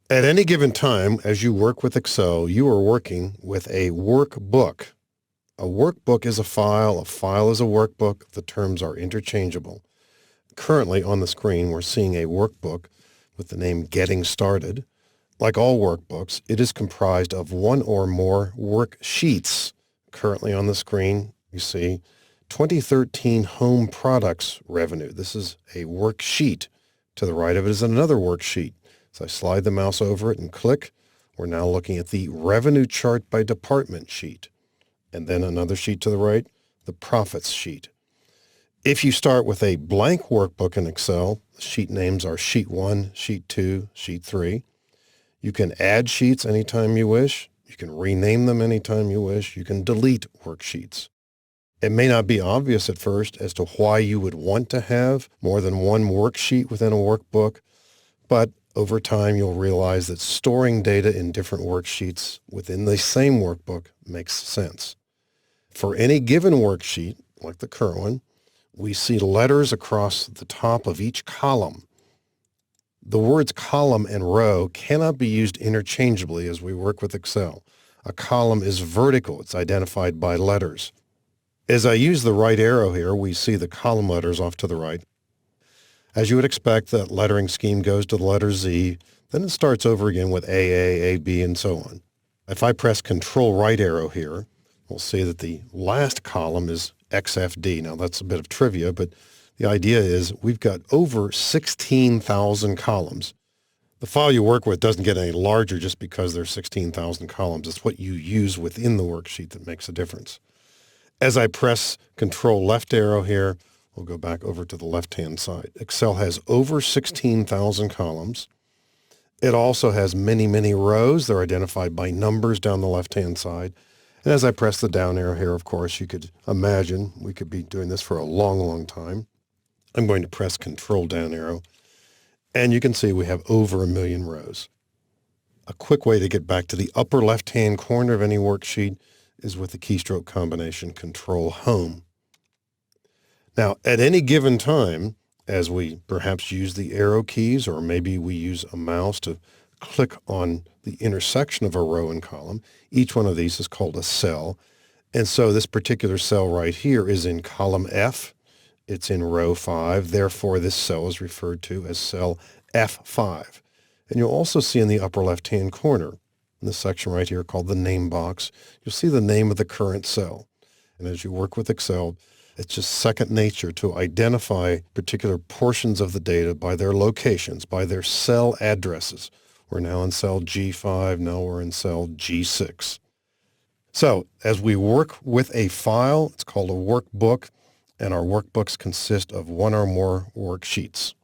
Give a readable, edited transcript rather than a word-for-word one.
At any given time, as you work with Excel, you are working with a workbook. A workbook is a file is a workbook. The terms are interchangeable. Currently on the screen, we're seeing a workbook with the name Getting Started. Like all workbooks, it is comprised of one or more worksheets. Currently on the screen, you see 2013 home products revenue. This is a worksheet. To the right of it is another worksheet. So I slide the mouse over it and click. We're now looking at the revenue chart by department sheet. And then another sheet to the right, the profits sheet. If you start with a blank workbook in Excel, the sheet names are Sheet 1, Sheet 2, Sheet 3. You can add sheets anytime you wish. You can rename them anytime you wish. You can delete worksheets. It may not be obvious at first as to why you would want to have more than one worksheet within a workbook, but over time you'll realize that storing data in different worksheets within the same workbook makes sense. For any given worksheet, like the current one, we see letters across the top of each column. The words column and row cannot be used interchangeably as we work with Excel. A column is vertical. It's identified by letters. As I use the right arrow here, we see the column letters off to the right. As you would expect, that lettering scheme goes to the letter Z, then it starts over again with AA, AB, and so on. If I press Control right arrow here, we'll see that the last column is XFD. Now that's a bit of trivia, but the idea is we've got over 16,000 columns. The file you work with doesn't get any larger just because there's 16,000 columns. It's what you use within the worksheet that makes a difference. As I press Control left arrow here, we'll go back over to the left-hand side. Excel has over 16,000 columns. It also has many, many rows. They're identified by numbers down the left-hand side. And as I press the down arrow here, of course, you could imagine we could be doing this for a long, long time. I'm going to press Control down arrow, and you can see we have over 1 million rows. A quick way to get back to the upper left-hand corner of any worksheet is with the keystroke combination Control Home. Now, at any given time, as we perhaps use the arrow keys, or maybe we use a mouse to click on the intersection of a row and column, each one of these is called a cell. And so this particular cell right here is in column F. It's in row 5. Therefore, this cell is referred to as cell F5. And you'll also see in the upper left-hand corner, in this section right here called the name box, you'll see the name of the current cell. And as you work with Excel, it's just second nature to identify particular portions of the data by their locations, by their cell addresses. We're now in cell G5, now we're in cell G6. So as we work with a file, it's called a workbook, and our workbooks consist of one or more worksheets.